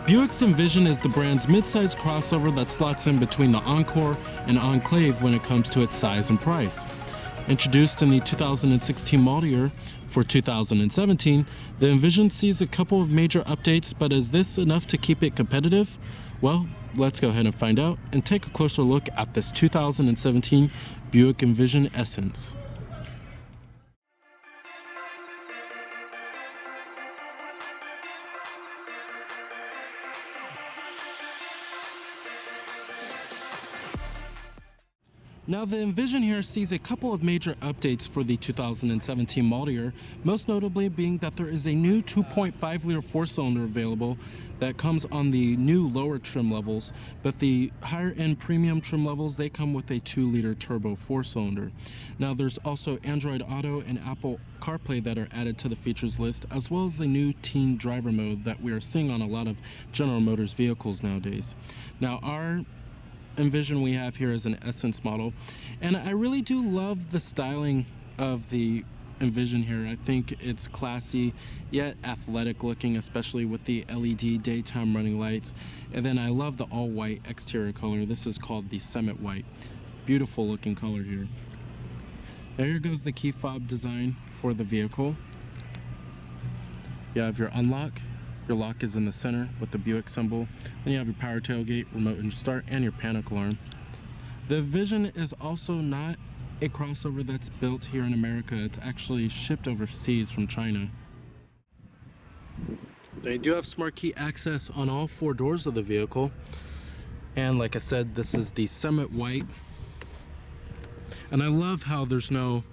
Buick's Envision is the brand's mid-size crossover that slots in between the Encore and Enclave when it comes to its size and price. Introduced in the 2016 model year, for 2017, the Envision sees a couple of major updates, but is this enough to keep it competitive? Well, let's go ahead and find out and take a closer look at this 2017 Buick Envision Essence. Now the Envision here sees a couple of major updates for the 2017 model year, most notably being that there is a new 2.5 liter 4-cylinder available that comes on the new lower trim levels, but the higher end premium trim levels, they come with a 2 liter turbo 4-cylinder. Now there's also Android Auto and Apple CarPlay that are added to the features list, as well as the new teen driver mode that we are seeing on a lot of General Motors vehicles nowadays. Now our Envision we have here is an Essence model, and I really do love the styling of the Envision here. I think it's classy yet athletic looking, especially with the LED daytime running lights. And then I love the all white exterior color. This is called the Summit White. Beautiful looking color here. There goes the key fob design for the vehicle. You have your unlock. Your lock is in the center with the Buick symbol. Then you have your power tailgate, remote engine start, and your panic alarm. The Envision is also not a crossover that's built here in America. It's actually shipped overseas from China. They do have smart key access on all 4 doors of the vehicle. And like I said, this is the Summit White. And I love how there's no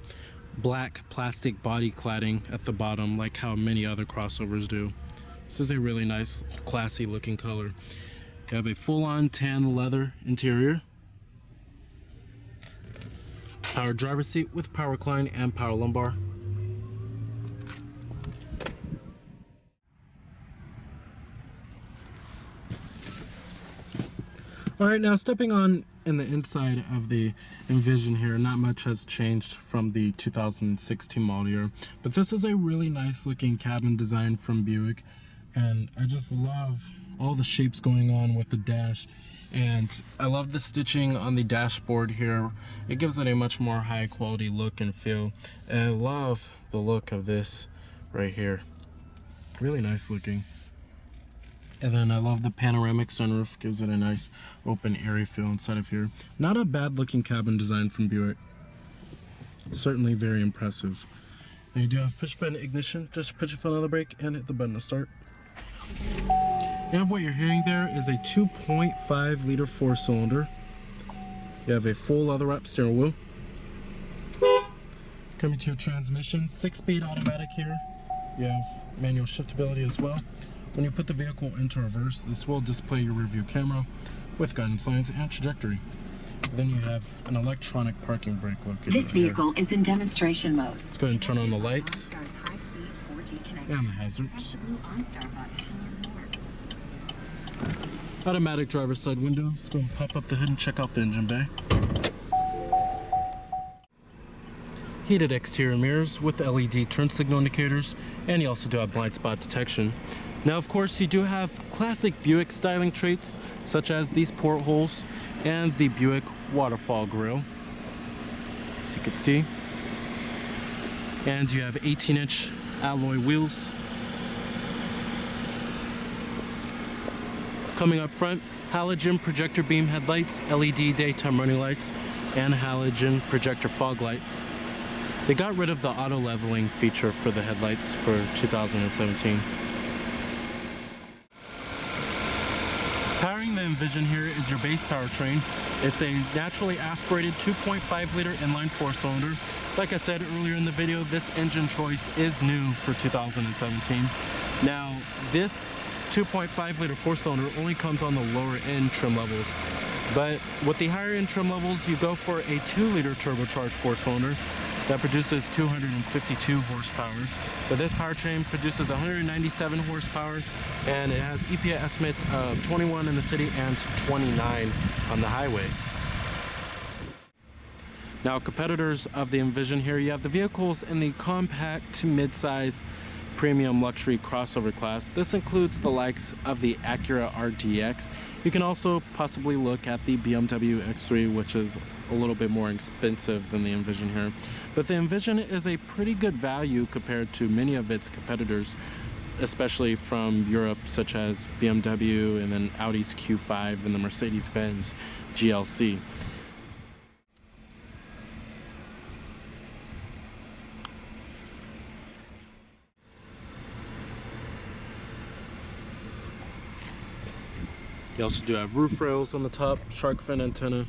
black plastic body cladding at the bottom like how many other crossovers do. This is a really nice, classy looking color. You have a full-on tan leather interior. Power driver's seat with power recline and power lumbar. Alright, now stepping on in the inside of the Envision here, not much has changed from the 2016 model year, but this is a really nice looking cabin design from Buick. And I just love all the shapes going on with the dash, and I love the stitching on the dashboard here. It gives it a much more high quality look and feel, and I love the look of this right here. Really nice looking. And then I love the panoramic sunroof, gives it a nice open airy feel inside of here. Not a bad looking cabin design from Buick. Certainly very impressive. And you do have push button ignition. Just put your foot on the brake and hit the button to start. And what you're hearing there is a 2.5 liter 4-cylinder. You have a full leather wrap steering wheel. Coming to your transmission, 6-speed automatic here. You have manual shiftability as well. When you put the vehicle into reverse, this will display your rear view camera with guidance lines and trajectory. Then you have an electronic parking brake located. This vehicle is in demonstration mode. Let's go ahead and turn on the lights and the hazards. Automatic driver's side window. Let's go and pop up the hood and check out the engine bay. Heated exterior mirrors with LED turn signal indicators, and you also do have blind spot detection. Now of course you do have classic Buick styling traits such as these portholes and the Buick waterfall grille, as you can see. And you have 18-inch alloy wheels. Coming up front, halogen projector beam headlights, LED daytime running lights, and halogen projector fog lights. They got rid of the auto leveling feature for the headlights for 2017. Powering the Envision here is your base powertrain. It's a naturally aspirated 2.5 liter inline 4-cylinder. Like I said earlier in the video, this engine choice is new for 2017. Now, this 2.5 liter 4-cylinder only comes on the lower end trim levels. But with the higher end trim levels, you go for a 2 liter turbocharged 4-cylinder that produces 252 horsepower. But this powertrain produces 197 horsepower, and it has EPA estimates of 21 in the city and 29 on the highway. Now, competitors of the Envision here, you have the vehicles in the compact to mid-size premium luxury crossover class. This includes the likes of the Acura RDX. You can also possibly look at the BMW X3, which is a little bit more expensive than the Envision here. But the Envision is a pretty good value compared to many of its competitors, especially from Europe, such as BMW and then Audi's Q5 and the Mercedes-Benz GLC. You also do have roof rails on the top, shark fin antenna.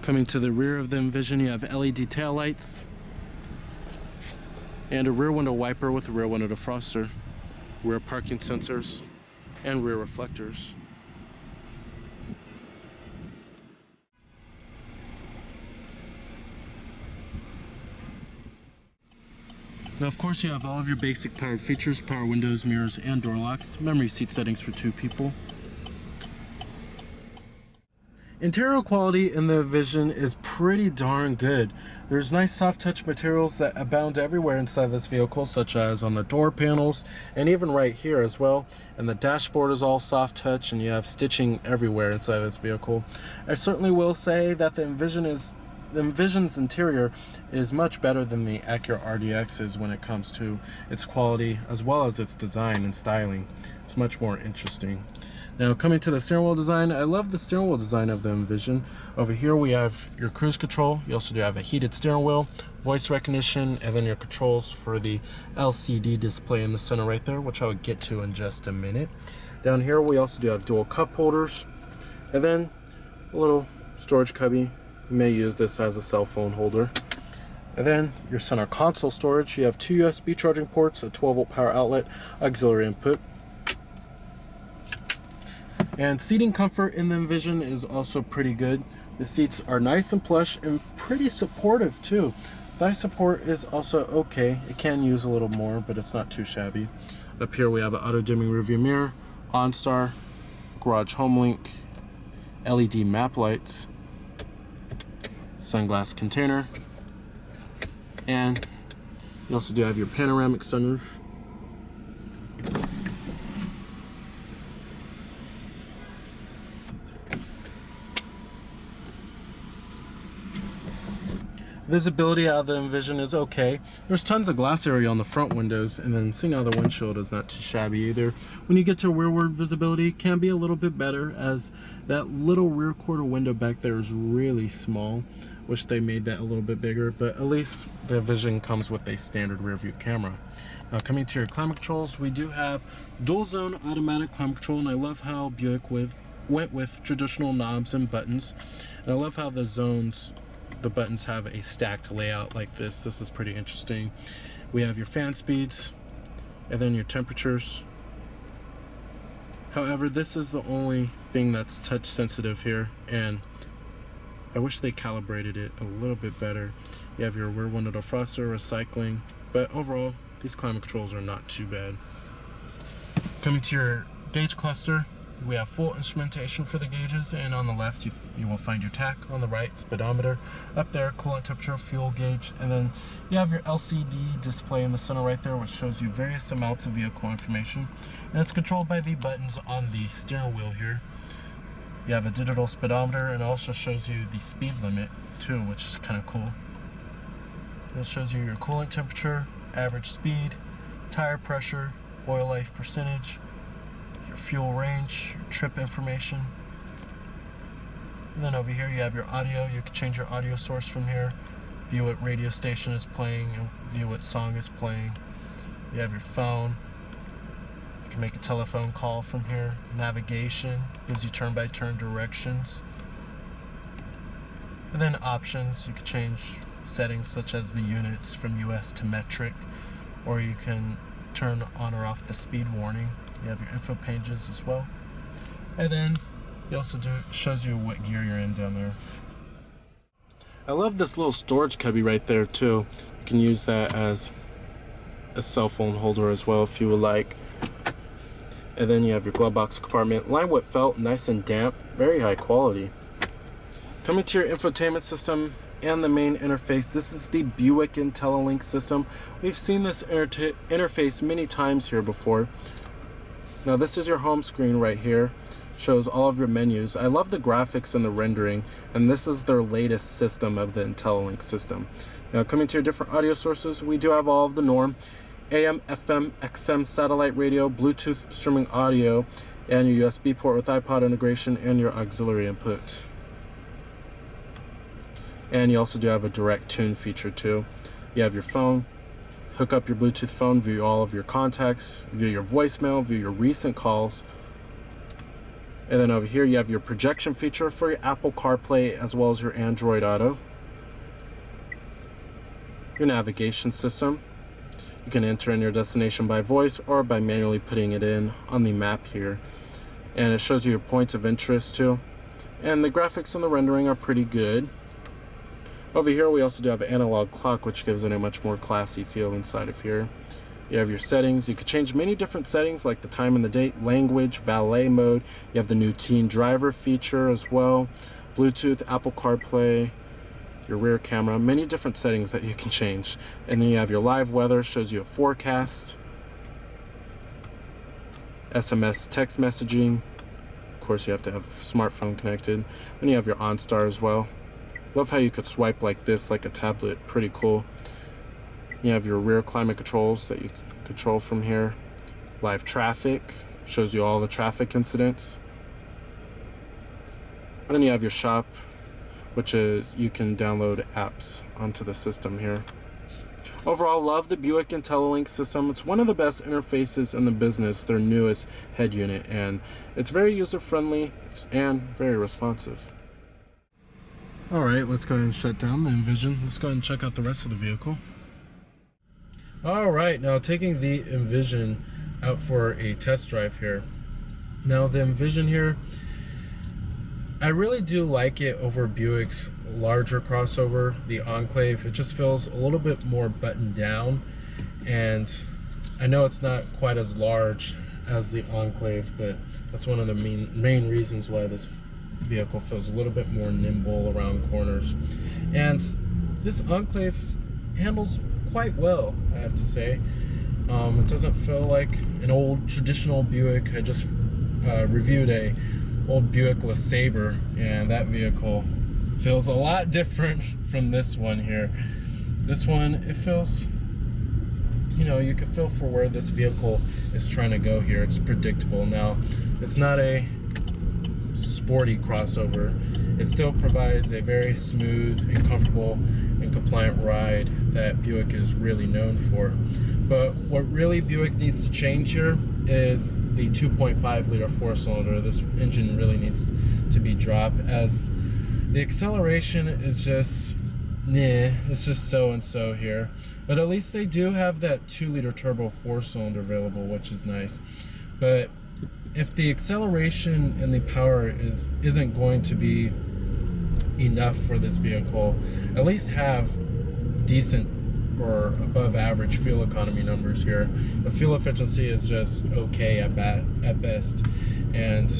Coming to the rear of the Envision, you have LED taillights and a rear window wiper with a rear window defroster, rear parking sensors, and rear reflectors. Now, of course, you have all of your basic powered features: power windows, mirrors, and door locks, memory seat settings for 2 people. Interior quality in the Envision is pretty darn good. There's nice soft touch materials that abound everywhere inside this vehicle, such as on the door panels and even right here as well. And the dashboard is all soft touch, and you have stitching everywhere inside this vehicle. I certainly will say that the Envision's interior is much better than the Acura RDX's when it comes to its quality as well as its design and styling. It's much more interesting. Now, coming to the steering wheel design, I love the steering wheel design of the Envision. Over here we have your cruise control. You also do have a heated steering wheel, voice recognition, and then your controls for the LCD display in the center right there, which I will get to in just a minute. Down here we also do have dual cup holders, and then a little storage cubby. You may use this as a cell phone holder. And then your center console storage. You have 2 USB charging ports, a 12-volt power outlet, auxiliary input. And seating comfort in the Envision is also pretty good. The seats are nice and plush and pretty supportive too. Thigh support is also okay. It can use a little more, but it's not too shabby. Up here we have an auto dimming rearview mirror, OnStar, garage home link, LED map lights, sunglass container, and you also do have your panoramic sunroof. Visibility out of the Envision is okay. There's tons of glass area on the front windows, and then seeing out the windshield is not too shabby either. When you get to rearward visibility, it can be a little bit better, as that little rear quarter window back there is really small. Wish they made that a little bit bigger, but at least the Envision comes with a standard rear view camera. Now, coming to your climate controls, we do have dual zone automatic climate control, and I love how Buick went with traditional knobs and buttons. And I love how the buttons have a stacked layout like this. This is pretty interesting. We have your fan speeds and then your temperatures. However, this is the only thing that's touch sensitive here, and I wish they calibrated it a little bit better. You have your rear window defroster, recycling, but overall these climate controls are not too bad. Coming to your gauge cluster, we have full instrumentation for the gauges, and on the left you will find your tach, on the right speedometer, up there coolant temperature, fuel gauge, and then you have your LCD display in the center right there, which shows you various amounts of vehicle information, and it's controlled by the buttons on the steering wheel here. You have a digital speedometer, and it also shows you the speed limit too, which is kind of cool. It shows you your coolant temperature, average speed, tire pressure, oil life percentage, your fuel range, your trip information. And then over here you have your audio. You can change your audio source from here, view what radio station is playing, and view what song is playing. You have your phone. You can make a telephone call from here. Navigation gives you turn-by-turn directions. And then options, you can change settings such as the units from US to metric, or you can turn on or off the speed warning. You have your info pages as well. And then it also shows you what gear you're in down there. I love this little storage cubby right there too. You can use that as a cell phone holder as well if you would like. And then you have your glove box compartment lined with felt, nice and damp, very high quality. Coming to your infotainment system and the main interface, this is the Buick IntelliLink system. We've seen this interface many times here before. Now this is your home screen right here. Shows all of your menus. I love the graphics and the rendering, and this is their latest system of the IntelliLink system. Now coming to your different audio sources, we do have all of the norm: AM, FM, XM, satellite radio, Bluetooth streaming audio, and your USB port with iPod integration and your auxiliary inputs. And you also do have a direct tune feature too. You have your phone, hook up your Bluetooth phone, view all of your contacts, view your voicemail, view your recent calls. And then over here you have your projection feature for your Apple CarPlay as well as your Android Auto. Your navigation system. You can enter in your destination by voice or by manually putting it in on the map here. And it shows you your points of interest too. And the graphics and the rendering are pretty good. Over here we also do have an analog clock, which gives it a much more classy feel inside of here. You have your settings. You could change many different settings like the time and the date, language, valet mode. You have the new teen driver feature as well. Bluetooth, Apple CarPlay, your rear camera, many different settings that you can change. And then you have your live weather, shows you a forecast. SMS text messaging. Of course you have to have a smartphone connected. Then you have your OnStar as well. Love how you could swipe like this, like a tablet. Pretty cool. You have your rear climate controls that you can control from here. Live traffic, shows you all the traffic incidents. And then you have your shop, which is you can download apps onto the system here. Overall, love the Buick IntelliLink system. It's one of the best interfaces in the business, their newest head unit, and it's very user-friendly and very responsive. Alright, let's go ahead and shut down the Envision. Let's go ahead and check out the rest of the vehicle. Alright, now taking the Envision out for a test drive here. Now the Envision here, I really do like it over Buick's larger crossover, the Enclave. It just feels a little bit more buttoned down, and I know it's not quite as large as the Enclave, but that's one of the main reasons why this vehicle feels a little bit more nimble around corners. And this Enclave handles quite well, I have to say. It doesn't feel like an old traditional Buick. I just reviewed a old Buick LeSabre, and that vehicle feels a lot different from this one here. This one, it feels, you know, you can feel for where this vehicle is trying to go here. It's predictable. Now, it's not a sporty crossover. It still provides a very smooth and comfortable and compliant ride that Buick is really known for. But what really Buick needs to change here is the 2.5 liter four-cylinder. This engine really needs to be dropped, as the acceleration is just it's just so and so here. But at least they do have that 2 liter turbo four-cylinder available, which is nice. But if the acceleration and the power isn't going to be enough for this vehicle, at least have decent or above average fuel economy numbers here. The fuel efficiency is just okay at best, and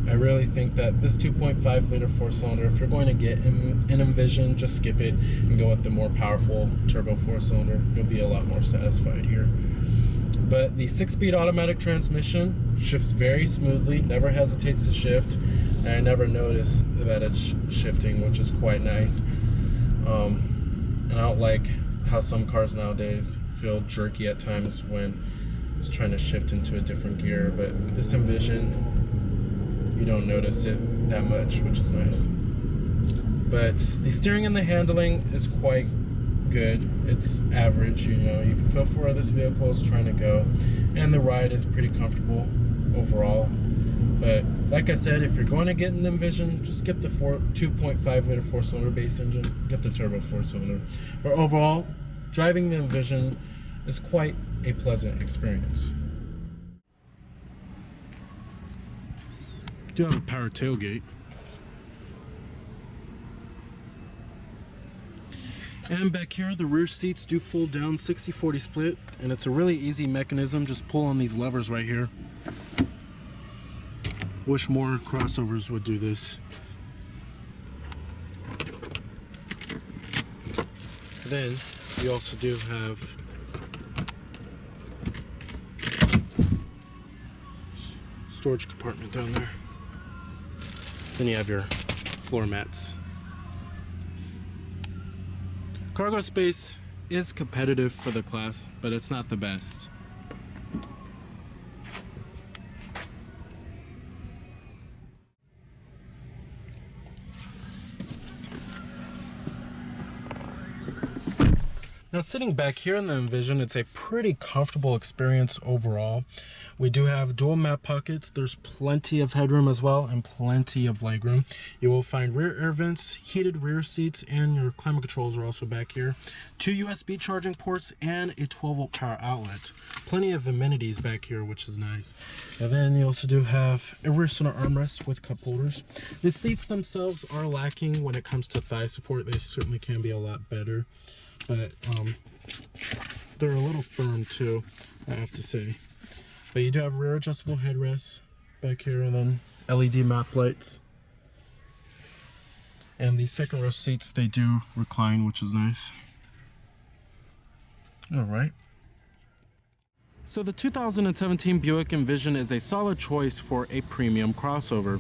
I really think that this 2.5 liter four-cylinder, if you're going to get an Envision, just skip it and go with the more powerful turbo four-cylinder. You'll be a lot more satisfied here. But the 6-speed automatic transmission shifts very smoothly, never hesitates to shift, and I never notice that it's shifting, which is quite nice. And I don't like how some cars nowadays feel jerky at times when it's trying to shift into a different gear, but this Envision, you don't notice it that much, which is nice. But the steering and the handling is quite good. It's average, you know, you can feel for where this vehicle is trying to go, and the ride is pretty comfortable overall. But like I said, if you're going to get an Envision, just get the 2.5 liter four-cylinder base engine, get the turbo four-cylinder. But overall, driving the Envision is quite a pleasant experience. Do have a power tailgate. And back here, the rear seats do fold down 60-40 split, and it's a really easy mechanism. Just pull on these levers right here. Wish more crossovers would do this. Then you also do have storage compartment down there. Then you have your floor mats. Cargo space is competitive for the class, but it's not the best. Now, sitting back here in the Envision, it's a pretty comfortable experience overall. We do have dual map pockets. There's plenty of headroom as well and plenty of legroom. You will find rear air vents, heated rear seats, and your climate controls are also back here. 2 USB charging ports and a 12-volt power outlet. Plenty of amenities back here, which is nice. And then you also do have a rear center armrest with cup holders. The seats themselves are lacking when it comes to thigh support. They certainly can be a lot better. But they're a little firm too, I have to say. But you do have rear adjustable headrests back here, and then LED map lights. And the second row seats, they do recline, which is nice. All right. So the 2017 Buick Envision is a solid choice for a premium crossover.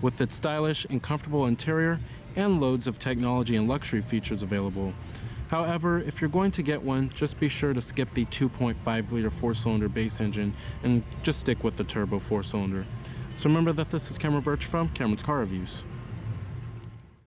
With its stylish and comfortable interior and loads of technology and luxury features available. However, if you're going to get one, just be sure to skip the 2.5-liter 4-cylinder base engine and just stick with the turbo 4-cylinder. So remember that this is Cameron Birch from Cameron's Car Reviews.